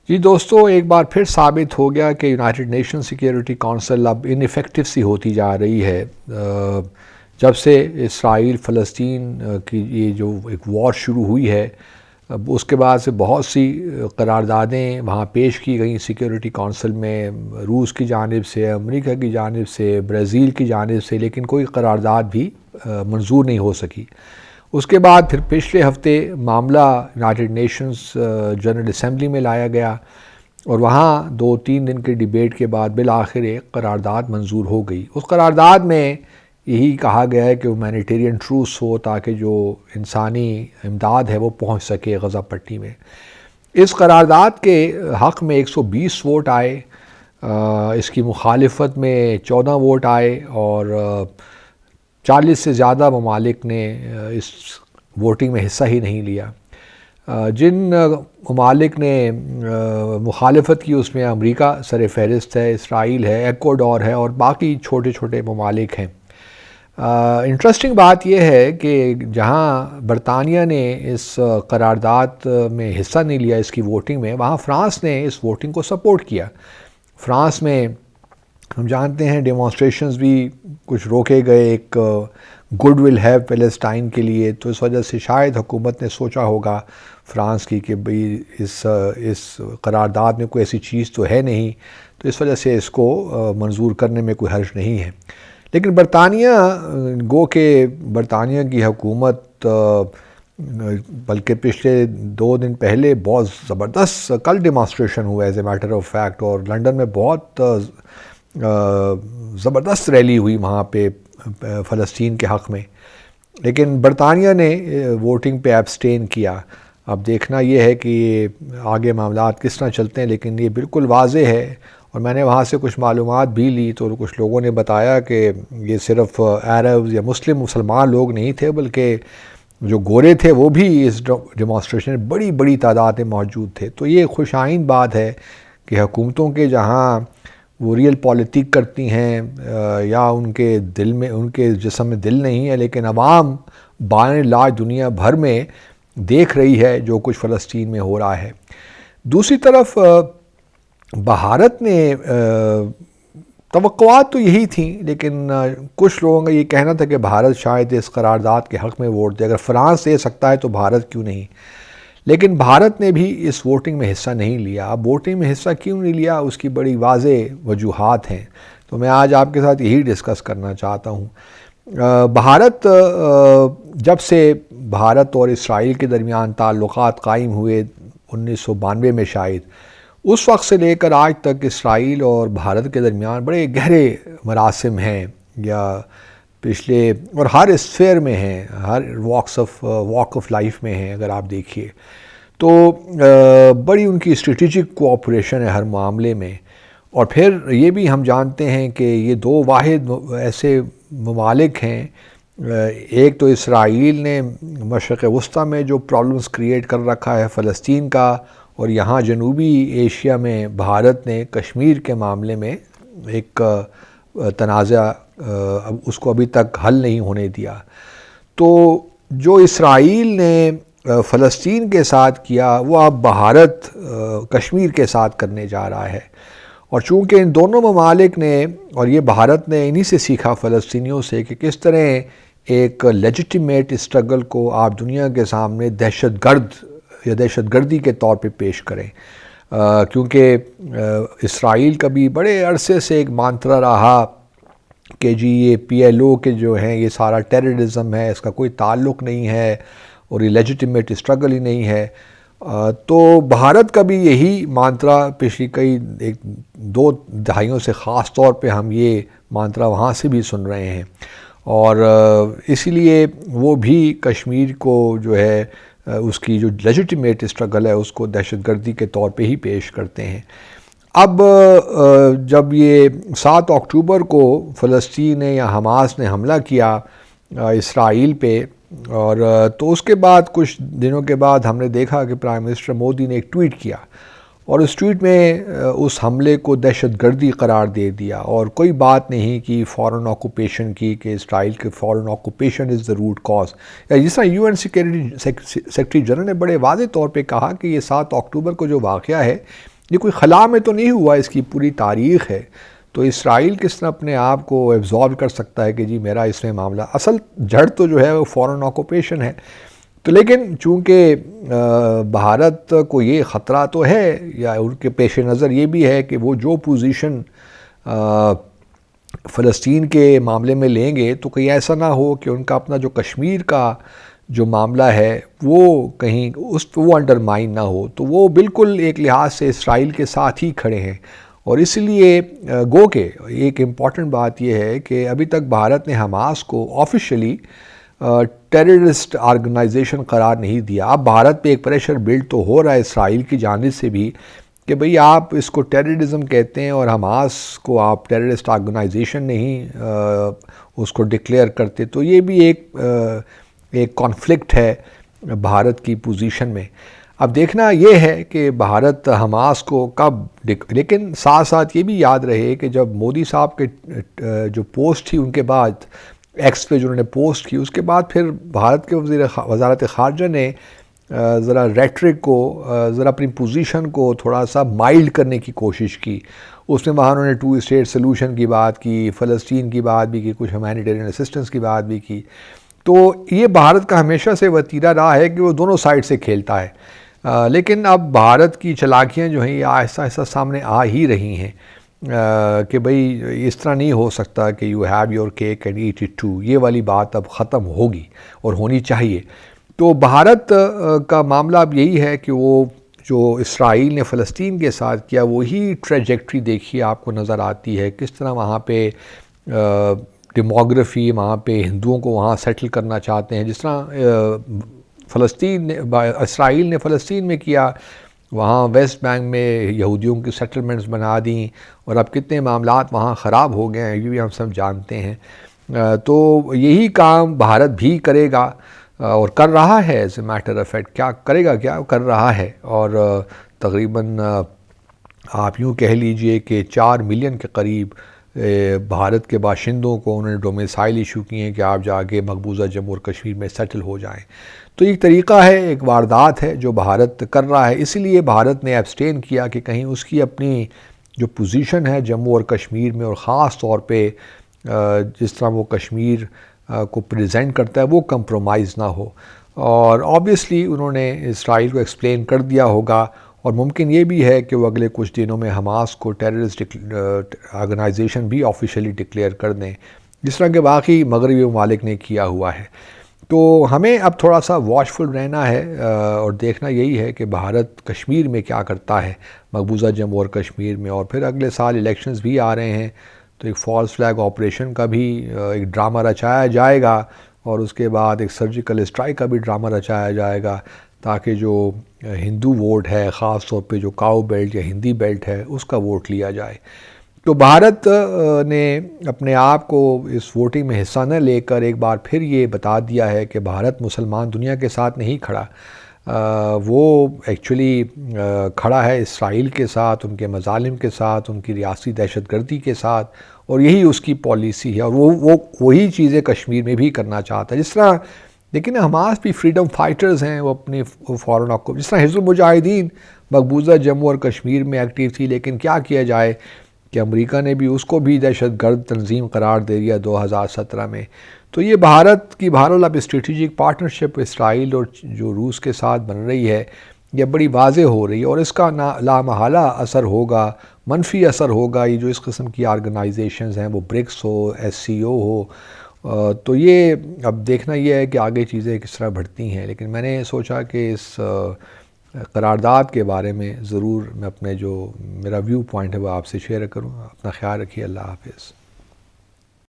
جی دوستو، ایک بار پھر ثابت ہو گیا کہ یونائٹڈ نیشن سیکیورٹی کونسل اب ان ایفیکٹو سی ہوتی جا رہی ہے۔ جب سے اسرائیل فلسطین کی یہ جو ایک وار شروع ہوئی ہے، اب اس کے بعد سے بہت سی قراردادیں وہاں پیش کی گئیں سیکیورٹی کونسل میں، روس کی جانب سے، امریکہ کی جانب سے، برازیل کی جانب سے، لیکن کوئی قرارداد بھی منظور نہیں ہو سکی۔ اس کے بعد پھر پچھلے ہفتے معاملہ یونائٹڈ نیشنز جنرل اسمبلی میں لایا گیا اور وہاں 2-3 دن کے ڈیبیٹ کے بعد بالآخر ایک قرارداد منظور ہو گئی۔ اس قرارداد میں یہی کہا گیا ہے کہ ہیومینیٹیرین ٹروس ہو تاکہ جو انسانی امداد ہے وہ پہنچ سکے غزہ پٹی میں۔ اس قرارداد کے حق میں 120 ووٹ آئے، اس کی مخالفت میں 14 ووٹ آئے اور 40 سے زیادہ ممالک نے اس ووٹنگ میں حصہ ہی نہیں لیا۔ جن ممالک نے مخالفت کی اس میں امریکہ سر فہرست ہے، اسرائیل ہے، ایکواڈور ہے اور باقی چھوٹے چھوٹے ممالک ہیں۔ انٹرسٹنگ بات یہ ہے کہ جہاں برطانیہ نے اس قرارداد میں حصہ نہیں لیا اس کی ووٹنگ میں، وہاں فرانس نے اس ووٹنگ کو سپورٹ کیا۔ فرانس میں ہم جانتے ہیں ڈیمانسٹریشنز بھی کچھ روکے گئے، ایک گڈ ول ہے پیلسٹائن کے لیے، تو اس وجہ سے شاید حکومت نے سوچا ہوگا فرانس کی کہ بھئی اس قرارداد میں کوئی ایسی چیز تو ہے نہیں، تو اس وجہ سے اس کو منظور کرنے میں کوئی حرج نہیں ہے۔ لیکن برطانیہ، گو کہ برطانیہ کی حکومت بلکہ پچھلے 2 دن پہلے بہت زبردست کل ڈیمانسٹریشن ہوا as a matter of fact, اور لنڈن میں بہت زبردست ریلی ہوئی وہاں پہ فلسطین کے حق میں، لیکن برطانیہ نے ووٹنگ پہ ایبسٹین کیا۔ اب دیکھنا یہ ہے کہ آگے معاملات کس طرح چلتے ہیں، لیکن یہ بالکل واضح ہے، اور میں نے وہاں سے کچھ معلومات بھی لی تو کچھ لوگوں نے بتایا کہ یہ صرف عرب یا مسلمان لوگ نہیں تھے، بلکہ جو گورے تھے وہ بھی اس ڈیمانسٹریشن میں بڑی بڑی تعداد میں موجود تھے۔ تو یہ خوش آئند بات ہے کہ حکومتوں کے جہاں وہ ریئل پالیٹک کرتی ہیں یا ان کے دل میں، ان کے جسم میں دل نہیں ہے، لیکن عوام بائیں لاج دنیا بھر میں دیکھ رہی ہے جو کچھ فلسطین میں ہو رہا ہے۔ دوسری طرف بھارت نے توقعات تو یہی تھیں، لیکن کچھ لوگوں کا یہ کہنا تھا کہ بھارت شاید اس قرارداد کے حق میں ووٹ دے، اگر فرانس دے سکتا ہے تو بھارت کیوں نہیں؟ لیکن بھارت نے بھی اس ووٹنگ میں حصہ نہیں لیا۔ اب ووٹنگ میں حصہ کیوں نہیں لیا، اس کی بڑی واضح وجوہات ہیں، تو میں آج آپ کے ساتھ یہی ڈسکس کرنا چاہتا ہوں۔ بھارت، جب سے بھارت اور اسرائیل کے درمیان تعلقات قائم ہوئے 1992 میں شاید، اس وقت سے لے کر آج تک اسرائیل اور بھارت کے درمیان بڑے گہرے مراسم ہیں، یا پچھلے اور ہر اسفیئر میں ہیں، ہر واک آف لائف میں ہیں۔ اگر آپ دیکھیے تو بڑی ان کی اسٹریٹجک کوآپریشن ہے ہر معاملے میں۔ اور پھر یہ بھی ہم جانتے ہیں کہ یہ 2 واحد ایسے ممالک ہیں، ایک تو اسرائیل نے مشرق وسطیٰ میں جو پرابلمز کریٹ کر رکھا ہے فلسطین کا، اور یہاں جنوبی ایشیا میں بھارت نے کشمیر کے معاملے میں ایک تنازع اس کو ابھی تک حل نہیں ہونے دیا۔ تو جو اسرائیل نے فلسطین کے ساتھ کیا وہ اب بھارت کشمیر کے ساتھ کرنے جا رہا ہے، اور چونکہ ان دونوں ممالک نے، اور یہ بھارت نے انہی سے سیکھا فلسطینیوں سے کہ کس طرح ایک لیجیٹیمیٹ اسٹرگل کو آپ دنیا کے سامنے دہشت گرد یا دہشت گردی کے طور پہ پیش کریں، کیونکہ اسرائیل کا بھی بڑے عرصے سے ایک مانترا رہا کہ جی یہ PLO کے جو ہیں یہ سارا ٹیررزم ہے، اس کا کوئی تعلق نہیں ہے اور یہ لیجیٹیمیٹ اسٹرگل ہی نہیں ہے۔ تو بھارت کا بھی یہی مانترا پچھلی کئی 2 دہائیوں سے، خاص طور پہ ہم یہ مانترا وہاں سے بھی سن رہے ہیں، اور اسی لیے وہ بھی کشمیر کو جو ہے اس کی جو لیجیٹیمیٹ اسٹرگل ہے اس کو دہشت گردی کے طور پہ ہی پیش کرتے ہیں۔ اب جب یہ 7 اکتوبر کو فلسطین نے یا حماس نے حملہ کیا اسرائیل پہ، اور تو اس کے بعد کچھ دنوں کے بعد ہم نے دیکھا کہ پرائم منسٹر مودی نے ایک ٹویٹ کیا، اور اس ٹویٹ میں اس حملے کو دہشت گردی قرار دے دیا، اور کوئی بات نہیں کی فورن آکوپیشن کی، کہ اسرائیل کے foreign occupation is the root cause, یا جس طرح UN سیکریٹری جنرل نے بڑے واضح طور پہ کہا کہ یہ 7 اکتوبر کو جو واقعہ ہے یہ کوئی خلا میں تو نہیں ہوا، اس کی پوری تاریخ ہے. تو اسرائیل کس طرح اپنے آپ کو ایبزارب کر سکتا ہے کہ جی میرا اس میں معاملہ، اصل جڑ تو جو ہے وہ فورن آکوپیشن ہے. تو لیکن چونکہ بھارت کو یہ خطرہ تو ہے، یا ان کے پیش نظر یہ بھی ہے کہ وہ جو پوزیشن فلسطین کے معاملے میں لیں گے تو کہیں ایسا نہ ہو کہ ان کا اپنا جو کشمیر کا جو معاملہ ہے وہ کہیں وہ انڈرمائن نہ ہو. تو وہ بالکل ایک لحاظ سے اسرائیل کے ساتھ ہی کھڑے ہیں. اور اس لیے گو کہ ایک امپورٹنٹ بات یہ ہے کہ ابھی تک بھارت نے حماس کو آفیشلی ٹیررسٹ آرگنائزیشن قرار نہیں دیا. اب بھارت پہ ایک پریشر بلڈ تو ہو رہا ہے اسرائیل کی جانب سے بھی کہ بھئی آپ اس کو ٹیررزم کہتے ہیں اور حماس کو آپ ٹیررسٹ آرگنائزیشن نہیں اس کو ڈکلیئر کرتے. تو یہ بھی ایک کانفلکٹ ہے بھارت کی پوزیشن میں. اب دیکھنا یہ ہے کہ بھارت حماس کو کب لیکن ساتھ ساتھ یہ بھی یاد رہے کہ جب مودی صاحب کے جو پوسٹ تھی ان کے بعد ایکس پہ جو انہوں نے پوسٹ کی، اس کے بعد پھر بھارت کے وزارت خارجہ نے ذرا ریٹرک کو ذرا اپنی پوزیشن کو تھوڑا سا مائلڈ کرنے کی کوشش کی. اس میں وہاں انہوں نے 2 اسٹیٹ سلوشن کی بات کی، فلسطین کی بات بھی کی، کچھ ہیومینیٹیرین اسسٹنس کی بات بھی کی. تو یہ بھارت کا ہمیشہ سے وتیرہ رہا ہے کہ وہ دونوں سائڈ سے کھیلتا ہے. لیکن اب بھارت کی چالاکیاں جو ہیں یہ آہستہ آہستہ سامنے آ ہی رہی ہیں کہ بھئی اس طرح نہیں ہو سکتا کہ you have your cake and eat it too. یہ والی بات اب ختم ہوگی اور ہونی چاہیے. تو بھارت کا معاملہ اب یہی ہے کہ وہ جو اسرائیل نے فلسطین کے ساتھ کیا وہی ٹریجیکٹری دیکھیے آپ کو نظر آتی ہے، کس طرح وہاں پہ ڈیموگرافی، وہاں پہ ہندوؤں کو وہاں سیٹل کرنا چاہتے ہیں. جس طرح اسرائیل نے فلسطین میں کیا، وہاں ویسٹ بینک میں یہودیوں کی سیٹلمنٹس بنا دیں، اور اب کتنے معاملات وہاں خراب ہو گئے ہیں یہ بھی ہم سب جانتے ہیں. تو یہی کام بھارت بھی کرے گا اور کر رہا ہے. As a matter of fact کیا کرے گا، کیا کر رہا ہے. اور تقریباً آپ یوں کہہ لیجئے کہ 4 ملین کے قریب بھارت کے باشندوں کو انہوں نے ڈومیسائل ایشو کیے ہیں کہ آپ جا کے مقبوضہ جموں اور کشمیر میں سیٹل ہو جائیں. تو ایک طریقہ ہے، ایک واردات ہے جو بھارت کر رہا ہے. اسی لیے بھارت نے ایبسٹین کیا کہ کہیں اس کی اپنی جو پوزیشن ہے جموں اور کشمیر میں، اور خاص طور پہ جس طرح وہ کشمیر کو پریزنٹ کرتا ہے وہ کمپرومائز نہ ہو. اور آبویسلی انہوں نے اسرائیل کو ایکسپلین کر دیا ہوگا، اور ممکن یہ بھی ہے کہ وہ اگلے کچھ دنوں میں حماس کو ٹیررسٹ آرگنائزیشن بھی آفیشلی ڈکلیئر کر دیں، جس طرح کہ باقی مغربی ممالک نے کیا ہوا ہے. تو ہمیں اب تھوڑا سا واچفل رہنا ہے اور دیکھنا یہی ہے کہ بھارت کشمیر میں کیا کرتا ہے، مقبوضہ جموں اور کشمیر میں. اور پھر اگلے سال الیکشنز بھی آ رہے ہیں، تو ایک فالس فلیگ آپریشن کا بھی ایک ڈرامہ رچایا جائے گا، اور اس کے بعد ایک سرجیکل اسٹرائک کا بھی ڈرامہ رچایا جائے گا، تاکہ جو ہندو ووٹ ہے، خاص طور پہ جو کاؤ بیلٹ یا ہندی بیلٹ ہے، اس کا ووٹ لیا جائے. تو بھارت نے اپنے آپ کو اس ووٹنگ میں حصہ نہ لے کر ایک بار پھر یہ بتا دیا ہے کہ بھارت مسلمان دنیا کے ساتھ نہیں کھڑا، وہ ایکچولی کھڑا ہے اسرائیل کے ساتھ، ان کے مظالم کے ساتھ، ان کی ریاستی دہشت گردی کے ساتھ، اور یہی اس کی پالیسی ہے. اور وہ وہی چیزیں کشمیر میں بھی کرنا چاہتا ہے. جس طرح لیکن حماس بھی فریڈم فائٹرز ہیں، وہ اپنی فورن جس طرح حزب المجاہدین مقبوضہ جموں اور کشمیر میں ایکٹیو تھی، لیکن کیا کیا جائے کہ امریکہ نے بھی اس کو بھی دہشت گرد تنظیم قرار دے دیا 2017 میں. تو یہ بھارت کی بہرحال اب اسٹریٹجک پارٹنرشپ اسرائیل اور جو روس کے ساتھ بن رہی ہے، یہ بڑی واضح ہو رہی ہے، اور اس کا لامحالہ اثر ہوگا، منفی اثر ہوگا. یہ جو اس قسم کی آرگنائزیشنز ہیں، وہ برکس ہو، SCO ہو، تو یہ اب دیکھنا یہ ہے کہ آگے چیزیں کس طرح بڑھتی ہیں. لیکن میں نے سوچا کہ اس قرارداد کے بارے میں ضرور میں اپنے جو میرا ویو پوائنٹ ہے وہ آپ سے شیئر کروں. اپنا خیال رکھیے. اللہ حافظ.